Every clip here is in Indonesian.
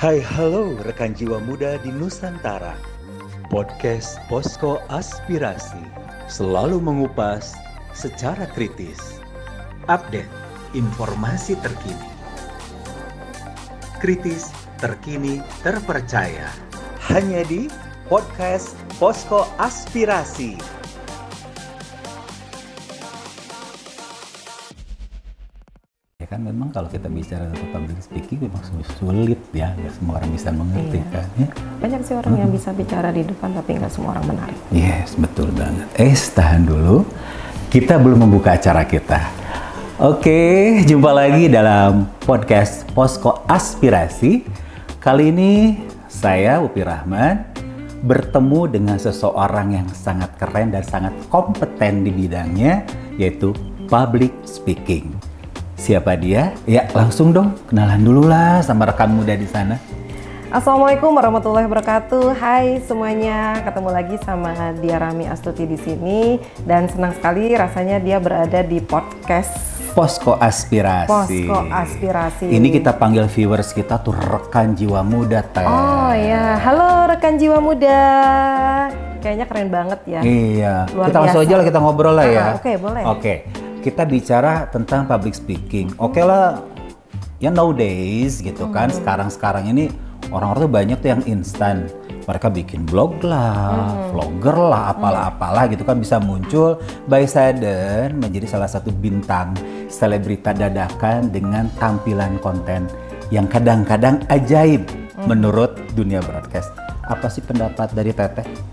Hai halo rekan jiwa muda di Nusantara. Podcast Posko Aspirasi selalu mengupas secara kritis. Update informasi terkini. Kritis, terkini, terpercaya. Hanya di Podcast Posko Aspirasi. Ya kan memang kalau kita bicara tentang public speaking memang sulit ya, nggak semua orang bisa mengerti kan ya. Banyak sih orang yang bisa bicara di depan tapi nggak semua orang menarik. Yes, betul banget. Tahan dulu, kita belum membuka acara kita. Oke, jumpa lagi dalam podcast Posko Aspirasi. Kali ini saya Upi Rahman bertemu dengan seseorang yang sangat keren dan sangat kompeten di bidangnya, yaitu public speaking. Siapa dia? Ya, langsung dong kenalan dulu lah sama rekan muda di sana. Assalamualaikum warahmatullahi wabarakatuh. Hai semuanya, ketemu lagi sama Dia Rami Astuti di sini dan senang sekali rasanya dia berada di podcast Posko Aspirasi. Posko Aspirasi. Ini kita panggil viewers kita tuh rekan jiwa muda teh. Oh ya, halo rekan jiwa muda. Kayaknya keren banget ya. Iya. Luar kita langsung biasa. aja lah kita ngobrol lah ya. Oke, boleh. Oke. Kita bicara tentang public speaking. Oke lah, ya nowadays gitu kan, sekarang ini orang-orang tuh banyak tuh yang instan. Mereka bikin blog lah, vlogger lah, apalah gitu kan bisa muncul by sudden menjadi salah satu bintang selebrita dadakan dengan tampilan konten yang kadang-kadang ajaib menurut dunia broadcast. Apa sih pendapat dari Teteh?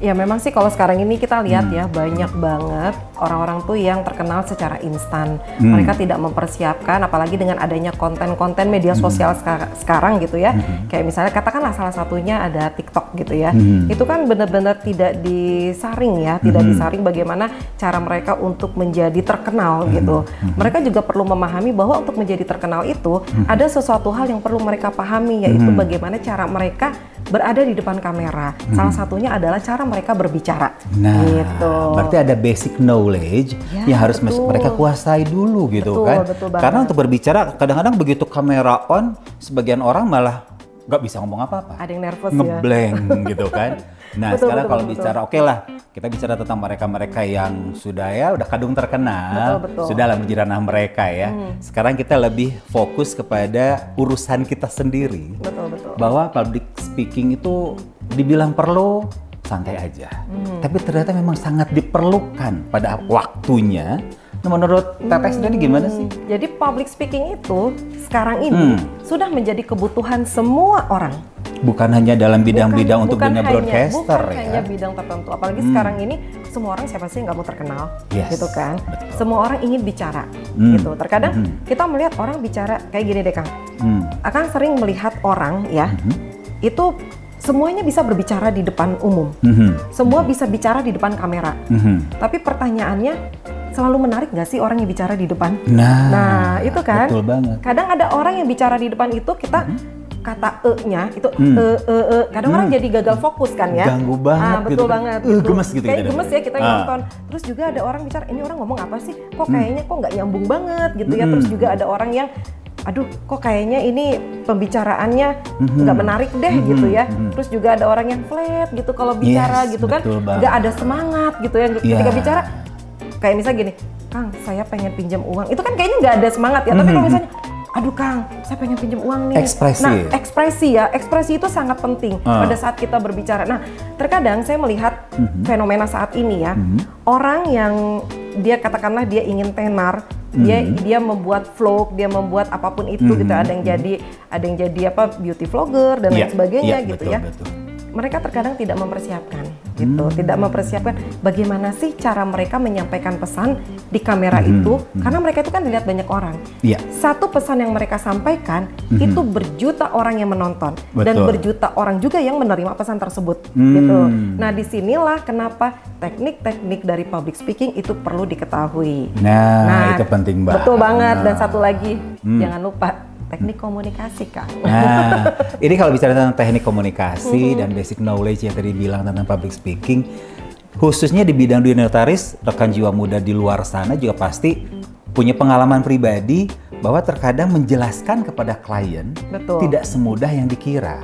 Ya memang sih kalau sekarang ini kita lihat ya banyak banget orang-orang tuh yang terkenal secara instan. Mereka tidak mempersiapkan apalagi dengan adanya konten-konten media sosial sekarang gitu ya. Kayak misalnya katakanlah salah satunya ada TikTok gitu ya. Itu kan benar-benar tidak disaring ya, tidak disaring bagaimana cara mereka untuk menjadi terkenal gitu. Mereka juga perlu memahami bahwa untuk menjadi terkenal itu ada sesuatu hal yang perlu mereka pahami, yaitu bagaimana cara mereka berada di depan kamera. Salah satunya adalah cara mereka berbicara. Nah, gitu. Berarti ada basic knowledge Ya, yang harus betul. mereka kuasai dulu gitu Betul, kan. betul banget. Karena untuk berbicara kadang-kadang begitu kamera on, sebagian orang malah nggak bisa ngomong apa-apa. Ada yang nervous ya. Ngeblank gitu kan. Nah, Betul, sekarang betul, kalau betul. bicara oke lah, kita bicara tentang mereka-mereka yang udah kadung terkenal, Betul. sudah lah menjadi ranah mereka ya. Sekarang kita lebih fokus kepada urusan kita sendiri. Betul. Bahwa public speaking itu dibilang perlu, santai aja. Tapi ternyata memang sangat diperlukan pada waktunya. Nah, menurut Teteh sendiri gimana sih? Jadi public speaking itu sekarang ini sudah menjadi kebutuhan semua orang. Bukan hanya dalam bidang-bidang untuk dunia broadcaster bukan ya. hanya bidang tertentu. Apalagi sekarang ini semua orang siapa sih yang nggak mau terkenal, Yes, gitu kan? betul. Semua orang ingin bicara, gitu. Terkadang kita melihat orang bicara kayak gini deh Kang. Akan sering melihat orang ya, itu semuanya bisa berbicara di depan umum. Semua bisa bicara di depan kamera. Tapi pertanyaannya, selalu menarik nggak sih orang yang bicara di depan? Nah, itu kan. Betul banget. Kadang ada orang yang bicara di depan itu kita kata e-nya itu kadang orang jadi gagal fokus kan ya. Ganggu banget betul gitu kan. banget. Gemes gitu Kayak kita gemes ya kita yang nonton. Terus juga ada orang bicara, ini orang ngomong apa sih? Kok kayaknya kok nggak nyambung banget gitu ya. Terus juga ada orang yang aduh kok kayaknya ini pembicaraannya nggak menarik deh gitu ya. Terus juga ada orang yang flat gitu kalau bicara Yes, gitu kan. betul banget. Nggak ada semangat gitu ya. Ketika Yeah. bicara kayak misalnya gini, Kang saya pengen pinjam uang. Itu kan kayaknya nggak ada semangat ya. Tapi kalau misalnya aduh Kang, saya pengen pinjam uang nih. Ekspresi. Nah, ekspresi itu sangat penting pada saat kita berbicara. Nah, terkadang saya melihat fenomena saat ini ya, orang yang dia katakanlah dia ingin tenar, dia membuat vlog, dia membuat apapun itu gitu. Ada yang jadi apa beauty vlogger dan lain sebagainya gitu betul, ya. Betul. Mereka terkadang tidak mempersiapkan gitu, tidak mempersiapkan bagaimana sih cara mereka menyampaikan pesan di kamera itu, karena mereka itu kan dilihat banyak orang. Iya. Satu pesan yang mereka sampaikan itu berjuta orang yang menonton dan Betul. berjuta orang juga yang menerima pesan tersebut gitu. Nah, disinilah kenapa teknik-teknik dari public speaking itu perlu diketahui. Nah, itu penting banget. Betul banget. Dan satu lagi, jangan lupa teknik komunikasi, Kang. Nah, ini kalau bicara tentang teknik komunikasi dan basic knowledge yang tadi bilang tentang public speaking, khususnya di bidang dunia notaris, rekan jiwa muda di luar sana juga pasti punya pengalaman pribadi bahwa terkadang menjelaskan kepada klien Betul. tidak semudah yang dikira.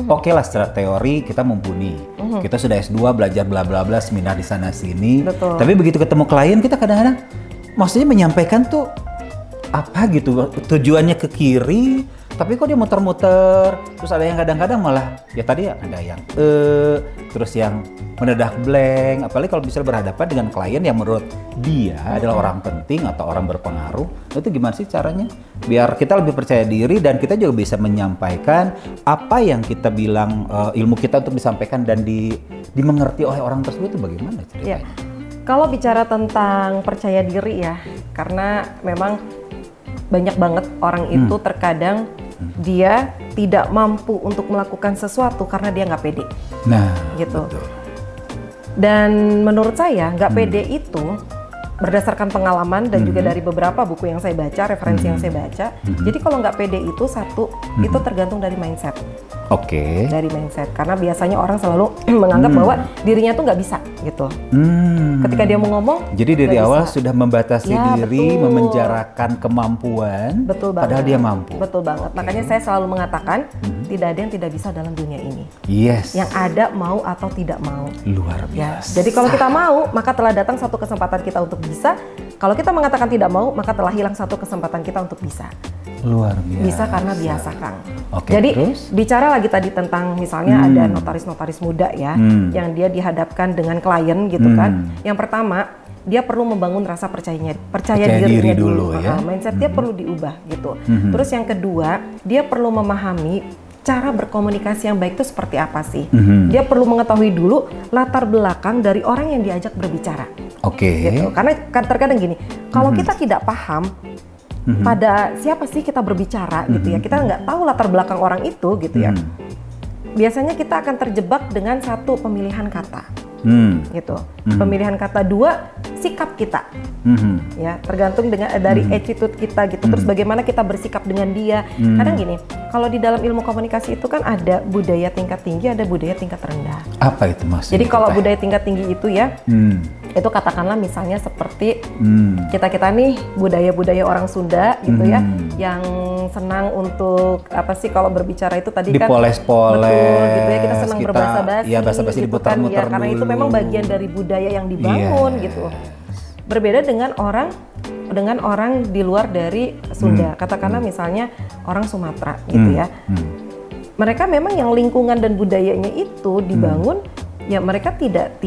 Oke lah, secara teori kita mumpuni. Kita sudah S2 belajar bla bla bla, seminar di sana sini. Betul. Tapi begitu ketemu klien kita kadang-kadang maksudnya menyampaikan tuh apa gitu, tujuannya ke kiri, tapi kok dia muter-muter. Terus ada yang kadang-kadang malah ya tadi ada yang terus yang mendadak blank. Apalagi kalau bisa berhadapan dengan klien yang menurut dia adalah orang penting atau orang berpengaruh. Itu gimana sih caranya biar kita lebih percaya diri dan kita juga bisa menyampaikan apa yang kita bilang, ilmu kita untuk disampaikan dan dimengerti oleh orang tersebut, itu bagaimana ceritanya? Ya. Kalau bicara tentang percaya diri ya, karena memang banyak banget orang itu terkadang dia tidak mampu untuk melakukan sesuatu karena dia nggak pede. Nah, gitu. betul. Dan menurut saya nggak pede itu berdasarkan pengalaman dan juga dari beberapa buku yang saya baca, referensi yang saya baca. Jadi kalau nggak pede itu satu, itu tergantung dari mindset. Oke. Dari mindset, karena biasanya orang selalu menganggap bahwa dirinya tuh nggak bisa gitu. Ketika dia mau ngomong, Jadi dari nggak awal bisa. sudah membatasi Ya, diri, betul. memenjarakan kemampuan, Betul banget. padahal dia mampu. Betul banget. Makanya saya selalu mengatakan tidak ada yang tidak bisa dalam dunia ini. Yes. Yang ada mau atau tidak mau. Luar Ya, biasa. jadi kalau kita mau, maka telah datang satu kesempatan kita untuk bisa. Kalau kita mengatakan tidak mau, maka telah hilang satu kesempatan kita untuk bisa. Luar biasa. Bisa karena biasa, Kang. Oke, Jadi terus? bicara lagi tadi tentang misalnya ada notaris-notaris muda ya, yang dia dihadapkan dengan klien gitu kan. Yang pertama, dia perlu membangun rasa percaya dirinya diri dulu. dulu ya. Mindset dia perlu diubah gitu. Terus yang kedua, dia perlu memahami cara berkomunikasi yang baik itu seperti apa sih. Dia perlu mengetahui dulu latar belakang dari orang yang diajak berbicara. Oke. Gitu. Karena terkadang gini, kalau kita tidak paham pada siapa sih kita berbicara gitu ya, kita nggak tahu latar belakang orang itu gitu ya, biasanya kita akan terjebak dengan satu pemilihan kata gitu, pemilihan kata, dua sikap kita ya, tergantung dengan dari attitude kita gitu, terus bagaimana kita bersikap dengan dia. Kadang gini, kalau di dalam ilmu komunikasi itu kan ada budaya tingkat tinggi, ada budaya tingkat rendah. Apa itu maksudnya? Jadi kalau Teh? budaya tingkat tinggi itu ya, itu katakanlah misalnya seperti kita nih budaya-budaya orang Sunda gitu ya, yang senang untuk apa sih kalau berbicara itu tadi kan dipoles-poles, betul gitu ya, kita senang kita- berbahasa-basi, ya, basa-basi gitu kan diputar-mutar ya, karena itu dulu. memang bagian dari budaya yang dibangun gitu. Berbeda dengan orang di luar dari Sunda, katakanlah misalnya orang Sumatera gitu ya. Mereka memang yang lingkungan dan budayanya itu dibangun ya, mereka tidak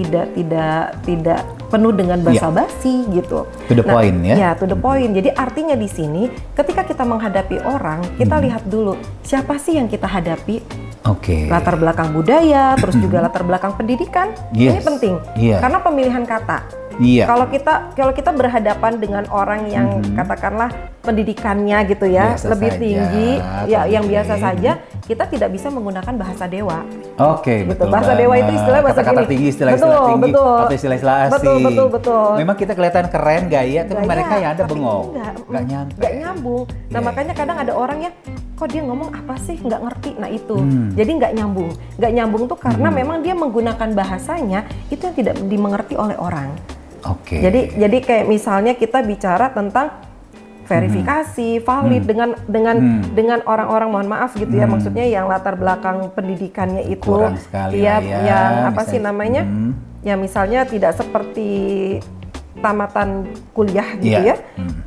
penuh dengan basa-basi gitu. To the point ya. Ya, to the point. Jadi artinya di sini ketika kita menghadapi orang, kita lihat dulu siapa sih yang kita hadapi. Oke. Latar belakang budaya, terus juga latar belakang pendidikan. Ini Yes. penting. Iya. Karena pemilihan kata. Iya. Kalau kita berhadapan dengan orang yang katakanlah pendidikannya gitu ya, Biasa lebih saja, tinggi, ya yang oke. biasa saja, kita tidak bisa menggunakan bahasa dewa. Oke, Gitu. betul. Bahasa dewa itu istilahnya bahasa kata-kata gini. tinggi, istilah-ilah Betul, tinggi, betul. atau istilah-ilah asing. Betul. Memang kita kelihatan keren, gaya, tapi Gaya, mereka yang ada tapi bengong, nggak nyampe. nggak nyambung. Nah Iya. makanya kadang ada orang yang kok dia ngomong apa sih, nggak ngerti. Nah itu, jadi nggak nyambung tuh karena memang dia menggunakan bahasanya itu yang tidak dimengerti oleh orang. Oke. Jadi kayak misalnya kita bicara tentang verifikasi valid dengan orang-orang, mohon maaf gitu ya, maksudnya yang latar belakang pendidikannya itu Kurang sekali ya, lah ya, yang apa misalnya. sih namanya, ya misalnya tidak seperti tamatan kuliah gitu Iya. ya.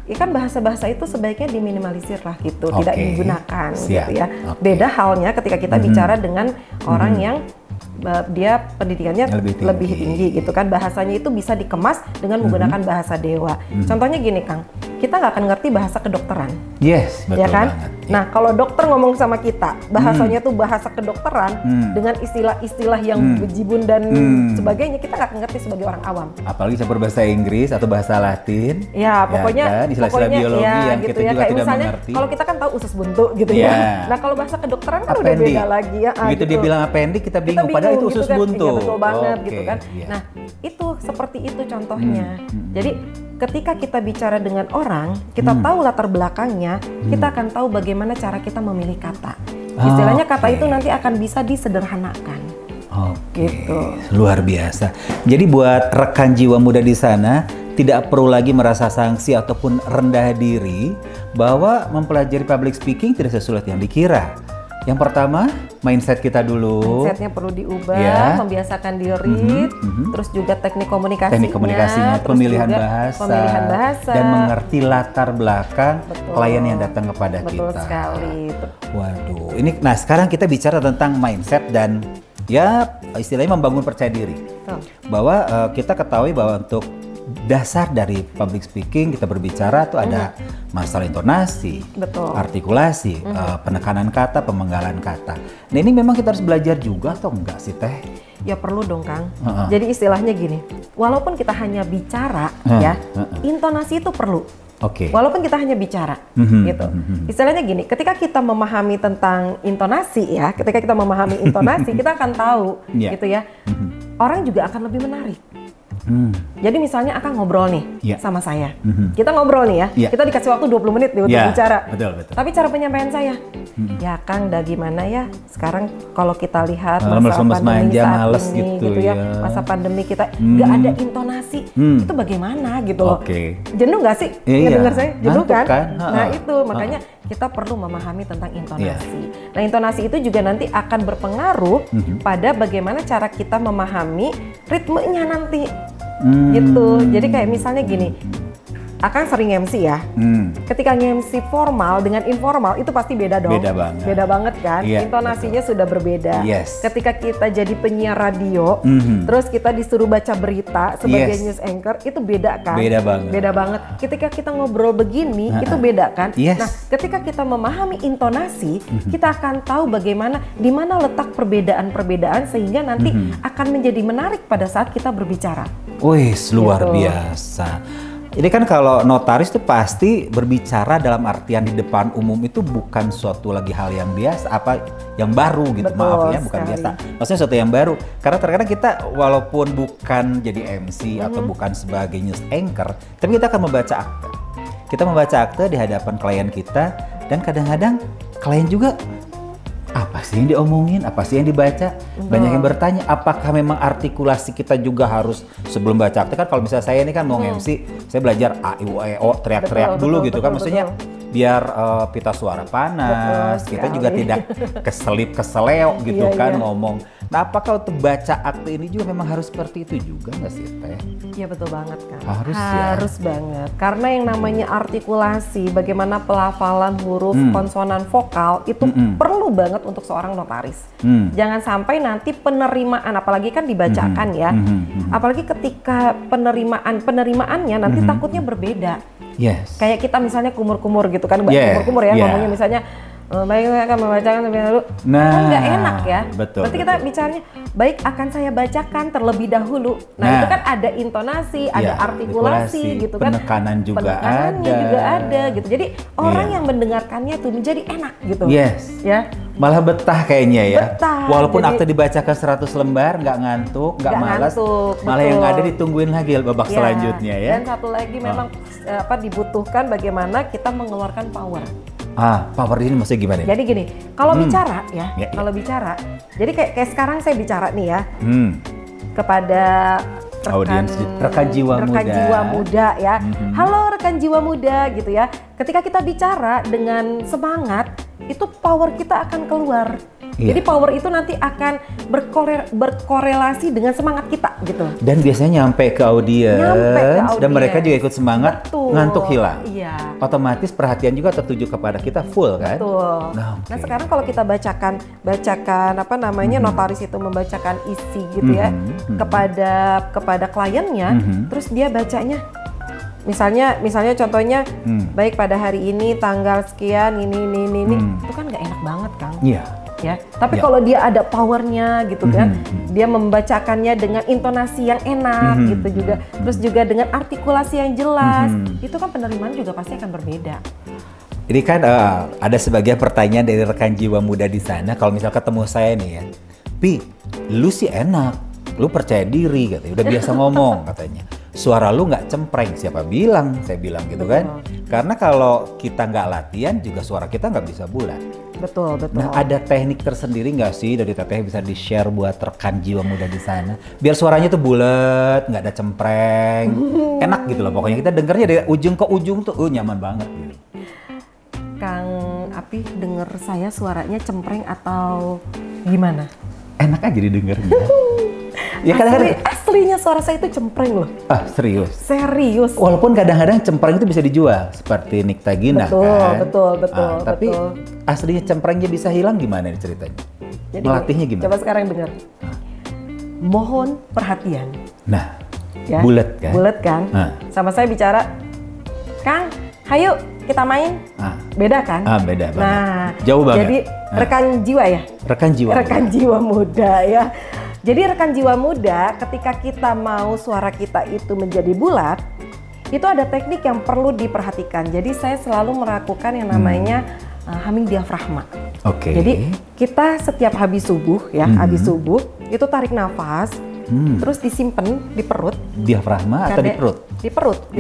Ya kan bahasa-bahasa itu sebaiknya diminimalisir lah gitu, Oke. tidak digunakan Siap. gitu ya. Oke. Beda halnya ketika kita bicara dengan orang yang dia pendidikannya Lebih lebih tinggi. tinggi gitu kan, bahasanya itu bisa dikemas dengan menggunakan bahasa dewa. Contohnya gini Kang, kita nggak akan ngerti bahasa kedokteran, Yes, betul ya kan? banget. Nah kalau dokter ngomong sama kita, bahasanya tuh bahasa kedokteran dengan istilah-istilah yang bejibun dan sebagainya, kita nggak akan ngerti sebagai orang awam. Apalagi campur bahasa Inggris atau bahasa Latin. Ya pokoknya, kan? Istilah-istilah biologi ya, yang gitu kita ya. juga Kayak tidak misalnya, mengerti. kalau kita kan tahu usus buntu gitu Iya. ya. Nah kalau bahasa kedokteran kan udah Appendix. beda lagi ya. Begitu dia bilang appendix, kita bingung. Padahal itu usus kan. buntu. Iya, betul banget Oke, gitu kan. iya. Nah itu seperti itu contohnya. Jadi ketika kita bicara dengan orang, kita tahu latar belakangnya, kita akan tahu bagaimana cara kita memilih kata. Istilahnya kata Oke. itu nanti akan bisa disederhanakan. Oke, Gitu. luar biasa. Jadi buat rekan jiwa muda di sana, tidak perlu lagi merasa sangsi ataupun rendah diri bahwa mempelajari public speaking tidak sesulit yang dikira. Yang pertama, mindset kita dulu. Mindsetnya perlu diubah, Ya. membiasakan diri, terus juga teknik komunikasinya, terus pemilihan juga bahasa, dan mengerti latar belakang Betul. klien yang datang kepada Betul kita. sekali. Waduh, ini nah sekarang kita bicara tentang mindset dan ya istilahnya membangun percaya diri. Betul. Bahwa kita ketahui bahwa untuk dasar dari public speaking kita berbicara tuh ada masalah intonasi, Betul. artikulasi, penekanan kata, pemenggalan kata. Nah ini memang kita harus belajar juga atau enggak sih Teh? Ya perlu dong Kang. Jadi istilahnya gini, walaupun kita hanya bicara ya, intonasi itu perlu. Oke. Walaupun kita hanya bicara, gitu. Istilahnya gini, ketika kita memahami tentang intonasi ya, ketika kita memahami intonasi, kita akan tahu, Yeah. gitu ya. Orang juga akan lebih menarik. Jadi misalnya akan ngobrol nih Yeah. sama saya. Kita ngobrol nih ya, Yeah. kita dikasih waktu 20 menit nih untuk Yeah, bicara. betul, betul. Tapi cara penyampaian saya, ya Kang, dah gimana ya? Sekarang kalau kita lihat masa lemes-lemes pandemi manja, saat males ini, gitu ya, ya. masa pandemi kita nggak ada intonasi, itu bagaimana gitu loh? Oke. Jenuh nggak sih? Iya. Ngedenger saya? Jenuh Ngantuk kan? kan? Nah itu makanya kita perlu memahami tentang intonasi. Iya. Nah intonasi itu juga nanti akan berpengaruh pada bagaimana cara kita memahami ritmenya nanti. Gitu. Jadi kayak misalnya gini, Akang sering MC ya. Ketika MC formal dengan informal itu pasti beda dong. Beda banget. Beda banget kan? Iya, Intonasinya sudah berbeda. Yes. Ketika kita jadi penyiar radio, terus kita disuruh baca berita sebagai Yes. news anchor, itu beda kan? Beda banget. Beda banget. Ketika kita ngobrol begini, itu beda kan? Yes. Nah, ketika kita memahami intonasi, kita akan tahu bagaimana di mana letak perbedaan-perbedaan sehingga nanti akan menjadi menarik pada saat kita berbicara. Wih, luar Gitu. biasa. Ini kan kalau notaris tuh pasti berbicara dalam artian di depan umum itu bukan suatu lagi hal yang biasa, apa yang baru gitu. Betul Maaf ya, bukan sekali. biasa. Maksudnya suatu yang baru. Karena terkadang kita walaupun bukan jadi MC atau bukan sebagai news anchor, tapi kita akan membaca akte. Kita membaca akte di hadapan klien kita dan kadang-kadang klien juga apa sih yang diomongin, apa sih yang dibaca? Banyak yang bertanya, apakah memang artikulasi kita juga harus sebelum baca akte? Kan kalau misalnya saya ini kan mau MC, saya belajar A, I, U, E, O, teriak-teriak Betul, dulu betul, gitu kan. betul, Maksudnya biar pita suara panas, Betul kita sekali. juga tidak keseleo gitu Iya, kan iya. ngomong. Nah apakah untuk baca akte ini juga memang harus seperti itu juga nggak sih Teh? Iya betul banget kan. Harus ya. Harus banget. Karena yang namanya artikulasi, bagaimana pelafalan huruf, konsonan, vokal itu perlu banget untuk seorang notaris. Jangan sampai nanti penerimaan, apalagi kan dibacakan ya. Apalagi ketika penerimaannya nanti takutnya berbeda. Yes. Kayak kita misalnya kumur-kumur gitu kan, Yeah, kumur-kumur ya yeah. ngomongnya misalnya baik akan membacakan terlebih dahulu. Nah, Kan nggak enak ya. betul, Berarti kita betul. bicaranya baik akan saya bacakan terlebih dahulu. Nah, itu kan ada intonasi, ada Ya, artikulasi gitu kan. penekanan juga Penekanannya ada. juga ada gitu. Jadi orang Iya. yang mendengarkannya tuh menjadi enak gitu. Yes. Ya. Malah betah kayaknya ya. Betah, Walaupun jadi- akte dibacakan 100 lembar, nggak ngantuk, nggak Nggak malas. ngantuk, Malah yang betul. ada ditungguin lagi babak Ya, selanjutnya ya. Dan satu lagi memang dibutuhkan bagaimana kita mengeluarkan power. Power ini maksudnya gimana? Jadi gini, kalau bicara ya, Ya, ya. kalau bicara, jadi kayak sekarang saya bicara nih ya Hmm. kepada Audiens, rekan jiwa muda ya. Halo rekan jiwa muda gitu ya. Ketika kita bicara dengan semangat, itu power kita akan keluar. Iya. Jadi power itu nanti akan berkorelasi dengan semangat kita gitu. Dan biasanya nyampe ke audiens, dan mereka juga ikut semangat, Betul. ngantuk hilang. Iya. Otomatis perhatian juga tertuju kepada kita full kan? Betul. Nah, Nah oke. sekarang kalau kita bacakan apa namanya notaris itu membacakan isi gitu ya kepada kliennya, terus dia bacanya misalnya contohnya baik pada hari ini tanggal sekian ini itu kan nggak enak banget kan? Iya. Ya. Tapi Ya. kalau dia ada powernya gitu kan, dia membacakannya dengan intonasi yang enak gitu juga, terus juga dengan artikulasi yang jelas, itu kan penerimaan juga pasti akan berbeda. Ini kan ada sebagian pertanyaan dari rekan jiwa muda di sana. Kalau misal ketemu saya nih ya, Pi, lu sih enak, lu percaya diri katanya, udah biasa ngomong katanya. Suara lu nggak cempreng, siapa bilang? Saya bilang gitu kan. Karena kalau kita nggak latihan juga suara kita nggak bisa bulat. Betul. Nah, ada teknik tersendiri nggak sih dari Teteh bisa di-share buat rekan jiwa muda di sana? Biar suaranya tuh bulat, nggak ada cempreng, enak gitu loh. Pokoknya kita dengernya dari ujung ke ujung tuh, nyaman banget. Gitu. Kang Api denger saya suaranya cempreng atau gimana? Enak aja didengarnya. Ya kadang-kadang Aslinya suara saya itu cempreng loh. Serius. Serius. Walaupun kadang-kadang cempreng itu bisa dijual seperti Nikta Gina kan. Betul. Tapi aslinya cemprengnya bisa hilang gimana nih ceritanya? Jadi, melatihnya gimana? Coba sekarang dengar. Mohon perhatian. Nah, ya, bulat kan? Bulat kan? Sama saya bicara, Kang, hayu kita main. Beda kan? Beda banget. Nah, jauh banget. Jadi rekan jiwa ya? Rekan jiwa muda ya. Jadi rekan jiwa muda, ketika kita mau suara kita itu menjadi bulat, itu ada teknik yang perlu diperhatikan. Jadi saya selalu melakukan yang namanya humming diafragma. Oke. Jadi kita setiap habis subuh ya, habis subuh itu tarik nafas, terus disimpan di perut. Diafragma atau di perut? Di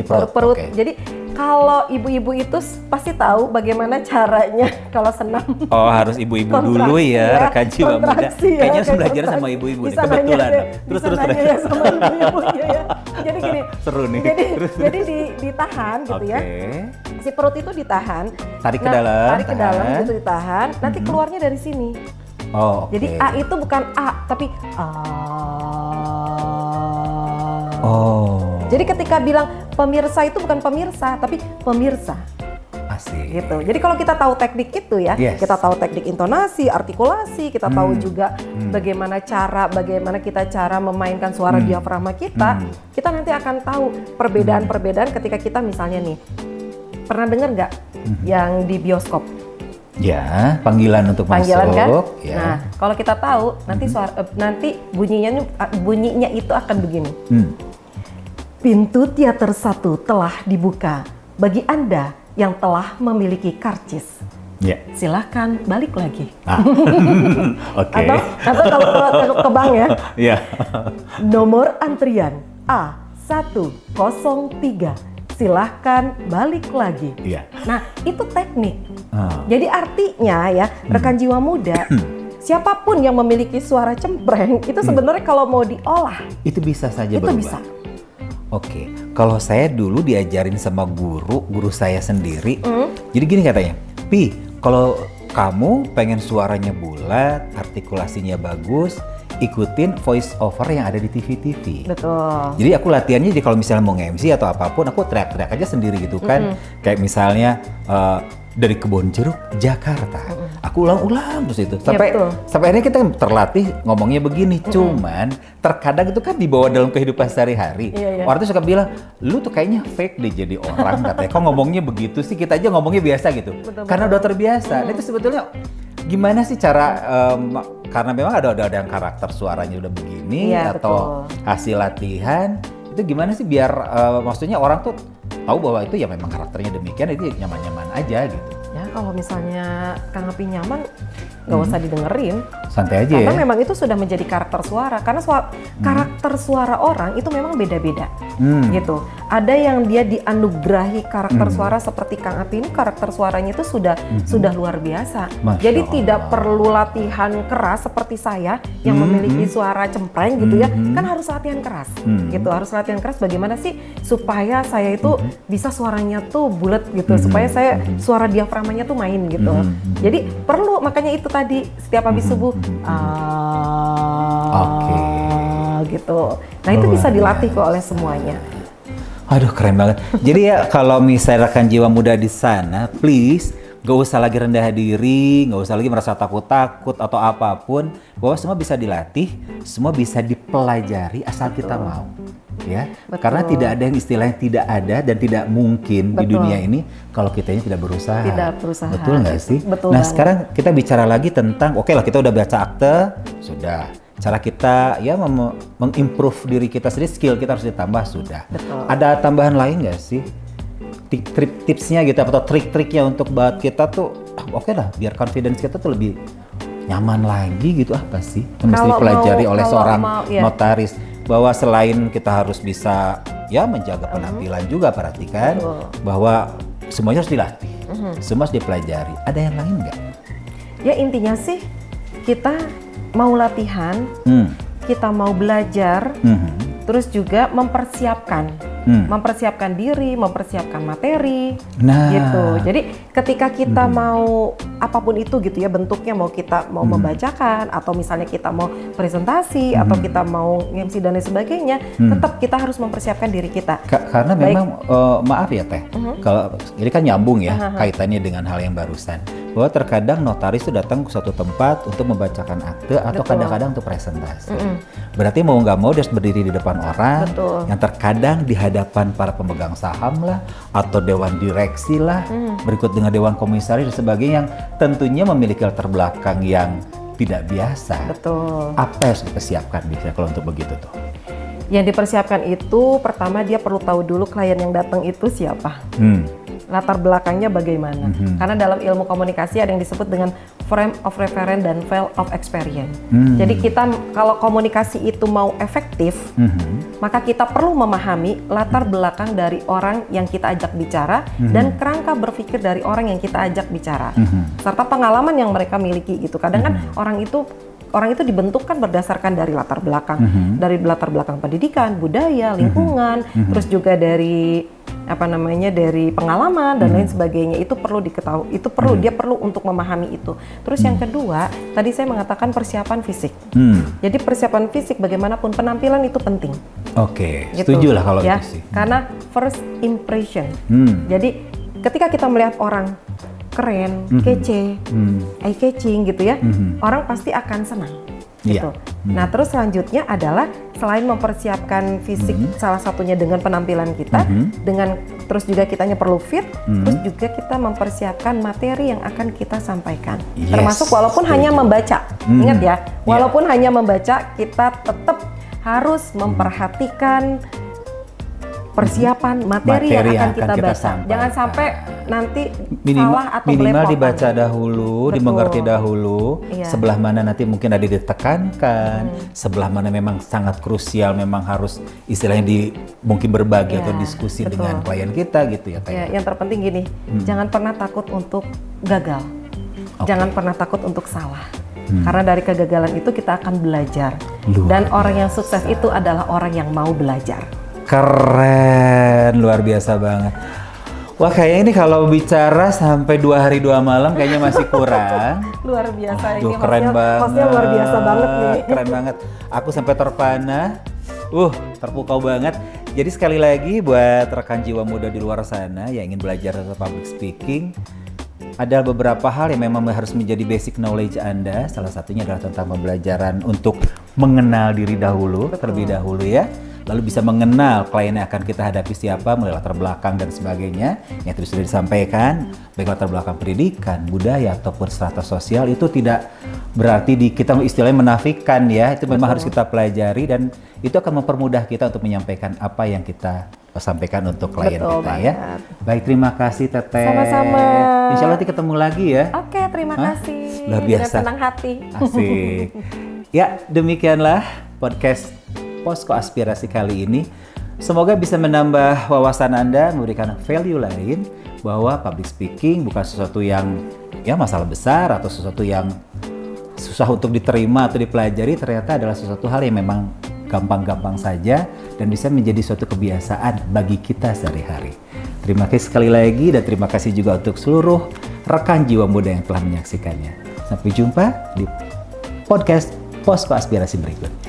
perut. Okay. Jadi kalau ibu-ibu itu pasti taau bagaimana caranya kalau senam. Oh, harus ibu-ibu dulu ya, rekan jiwa muda. Kayaknya harus belajar sama ibu-ibu nih, kebetulan. Terus. Ya, sama ibu-ibunya ya. Jadi gini. Seru nih. Jadi ditahan gitu ya. Si perut itu ditahan. Tarik ke dalam. Tarik ke dalam gitu ditahan. Nanti keluarnya dari sini. Oh, okay. Jadi A itu bukan A, tapi A. Jadi ketika bilang pemirsa itu bukan pemirsa, tapi pemirsa. Asik. Gitu. Jadi kalau kita tahu teknik itu ya, kita tahu teknik intonasi, artikulasi, kita tahu juga bagaimana kita cara memainkan suara diafragma kita, kita nanti akan tahu perbedaan-perbedaan ketika kita misalnya nih, pernah dengar nggak yang di bioskop? Ya, panggilan untuk masuk. Kan? Ya. Nah, kalau kita tahu nanti bunyinya itu akan begini. Pintu teater 1 telah dibuka bagi Anda yang telah memiliki karcis. Ya. Silahkan balik lagi. Oke. Atau kalau ke bank ya. Iya. Nomor antrian A103. Silahkan balik lagi. Iya. Nah, itu teknik. Jadi artinya ya, rekan jiwa muda, siapapun yang memiliki suara cempreng itu sebenarnya kalau mau diolah itu bisa saja itu berubah. bisa. Oke, kalau saya dulu diajarin sama guru saya sendiri. Jadi gini katanya, Pi, kalau kamu pengen suaranya bulat, artikulasinya bagus, ikutin voice over yang ada di TV-TV. Betul. Jadi aku latihannya, jadi kalau misalnya mau nge-MC atau apapun, aku teriak-teriak aja sendiri gitu kan. Kayak misalnya dari Kebon Jeruk, Jakarta. Aku ulang-ulang terus itu. Sampai akhirnya kita terlatih ngomongnya begini. Cuman terkadang itu kan dibawa dalam kehidupan sehari-hari. Orang tuh suka bilang, lu tuh kayaknya fake deh jadi orang katanya. Kok ngomongnya begitu sih? Kita aja ngomongnya biasa gitu. Karena udah terbiasa. Nah, itu sebetulnya gimana sih cara karena memang ada yang karakter suaranya udah begini atau hasil latihan itu gimana sih biar maksudnya orang tuh tahu bahwa itu ya memang karakternya demikian, itu nyaman-nyaman aja gitu. Ya kalau misalnya Kang Api nyaman, nggak usah didengerin. Santai aja karena ya. memang itu sudah menjadi karakter suara. Karena karakter suara orang itu memang beda-beda gitu. Ada yang dia dianugerahi karakter suara seperti Kang Api ini, karakter suaranya itu sudah luar biasa. Jadi tidak perlu latihan keras seperti saya yang memiliki suara cempreng gitu ya. Kan harus latihan keras gitu. Harus latihan keras bagaimana sih supaya saya itu bisa suaranya tuh bulat gitu. Supaya saya suara diafragmanya tuh main gitu. Jadi perlu, makanya itu tadi setiap habis subuh gitu. Nah itu bisa dilatih kok oleh semuanya. Aduh keren banget. Jadi ya kalau misalnya rekan jiwa muda di sana, please gak usah lagi rendah diri, gak usah lagi merasa takut-takut atau apapun. Bahwa semua bisa dilatih, semua bisa dipelajari asal kita mau. Ya, karena tidak ada yang istilahnya tidak ada dan tidak mungkin di dunia ini kalau kitanya tidak berusaha. Betul nggak sih? Betul nah banget. sekarang kita bicara lagi tentang, oke lah kita udah baca akte, sudah. Cara kita ya mengimprove diri kita sendiri, skill kita harus ditambah, sudah. Betul. Ada tambahan lain nggak sih? Tipsnya gitu atau trik-triknya untuk buat kita tuh, oke lah, biar confidence kita tuh lebih nyaman lagi gitu, apa sih yang mesti dipelajari oleh seorang notaris? Bahwa selain kita harus bisa ya menjaga penampilan juga, perhatikan bahwa semuanya harus dilatih, semua harus dipelajari. Ada yang lain nggak? Ya intinya sih kita mau latihan, kita mau belajar, terus juga mempersiapkan diri, mempersiapkan materi, gitu. Jadi ketika kita mau apapun itu gitu ya bentuknya, mau kita mau membacakan atau misalnya kita mau presentasi atau kita mau MC dan lain sebagainya, tetap kita harus mempersiapkan diri kita. Karena memang maaf ya Teh, kalau ini kan nyambung ya kaitannya dengan hal yang barusan. Bahwa terkadang notaris itu datang ke suatu tempat untuk membacakan akte atau kadang-kadang untuk presentasi. Berarti mau nggak mau dia harus berdiri di depan orang yang terkadang di hadapan para pemegang saham lah atau dewan direksi lah, berikut dengan dewan komisaris dan sebagainya yang tentunya memiliki latar belakang yang tidak biasa. Betul. Apa yang harus dipersiapkan bisa kalau untuk begitu tuh? Yang dipersiapkan itu pertama dia perlu tahu dulu klien yang datang itu siapa. Latar belakangnya bagaimana. Karena dalam ilmu komunikasi ada yang disebut dengan frame of reference dan file of experience. Jadi kita kalau komunikasi itu mau efektif, maka kita perlu memahami latar belakang dari orang yang kita ajak bicara dan kerangka berpikir dari orang yang kita ajak bicara. Serta pengalaman yang mereka miliki gitu. Kadang kan orang itu dibentuk kan berdasarkan dari latar belakang, dari latar belakang pendidikan, budaya, lingkungan, terus juga dari dari pengalaman dan lain sebagainya. Itu perlu diketahui, itu perlu dia perlu untuk memahami itu. Terus yang kedua, tadi saya mengatakan persiapan fisik. Jadi persiapan fisik bagaimanapun penampilan itu penting. Oke, gitu. setuju lah kalau ya, itu sih. Karena first impression. Jadi ketika kita melihat orang keren, kece, eye catching gitu ya, orang pasti akan senang gitu. Nah terus selanjutnya adalah selain mempersiapkan fisik salah satunya dengan penampilan kita, dengan terus juga kitanya perlu fit, terus juga kita mempersiapkan materi yang akan kita sampaikan. Termasuk walaupun hanya membaca, ingat ya, walaupun hanya membaca kita tetap harus memperhatikan persiapan materi yang akan kita baca. Sampaikan. Jangan sampai nanti salah atau minimal belepotan. dibaca dahulu, dimengerti dahulu, sebelah mana nanti mungkin ada ditekankan, sebelah mana memang sangat krusial, memang harus istilahnya mungkin berbagi atau diskusi dengan klien kita gitu ya. Yang terpenting gini, jangan pernah takut untuk gagal, jangan pernah takut untuk salah. Karena dari kegagalan itu kita akan belajar. Dan orang yang sukses itu adalah orang yang mau belajar. Keren, luar biasa banget. Wah kayaknya ini kalau bicara sampai 2 hari 2 malam kayaknya masih kurang. Luar biasa ini. Keren banget. Hostnya luar biasa banget nih. Keren banget. Aku sampai terpana. Terpukau banget. Jadi sekali lagi buat rekan jiwa muda di luar sana yang ingin belajar tentang public speaking, ada beberapa hal yang memang harus menjadi basic knowledge Anda. Salah satunya adalah tentang pembelajaran untuk mengenal diri dahulu, terlebih dahulu ya. Lalu bisa mengenal klien yang akan kita hadapi siapa, mulai latar belakang dan sebagainya. Yang tadi sudah disampaikan, baik latar belakang pendidikan, budaya, ataupun strata sosial, itu tidak berarti kita istilahnya menafikan ya. Itu memang harus kita pelajari dan itu akan mempermudah kita untuk menyampaikan apa yang kita sampaikan untuk klien kita ya. Baik, terima kasih Teteh. Sama-sama. Insya Allah nanti ketemu lagi ya. Oke, terima kasih. Luar biasa. Dengan senang hati. Asik. Ya, demikianlah podcast Posko Aspirasi kali ini. Semoga bisa menambah wawasan Anda, memberikan value lain bahwa public speaking bukan sesuatu yang masalah besar atau sesuatu yang susah untuk diterima atau dipelajari. Ternyata adalah sesuatu hal yang memang gampang-gampang saja dan bisa menjadi suatu kebiasaan bagi kita sehari-hari. Terima kasih sekali lagi dan terima kasih juga untuk seluruh rekan jiwa muda yang telah menyaksikannya. Sampai jumpa di podcast Posko Aspirasi berikutnya.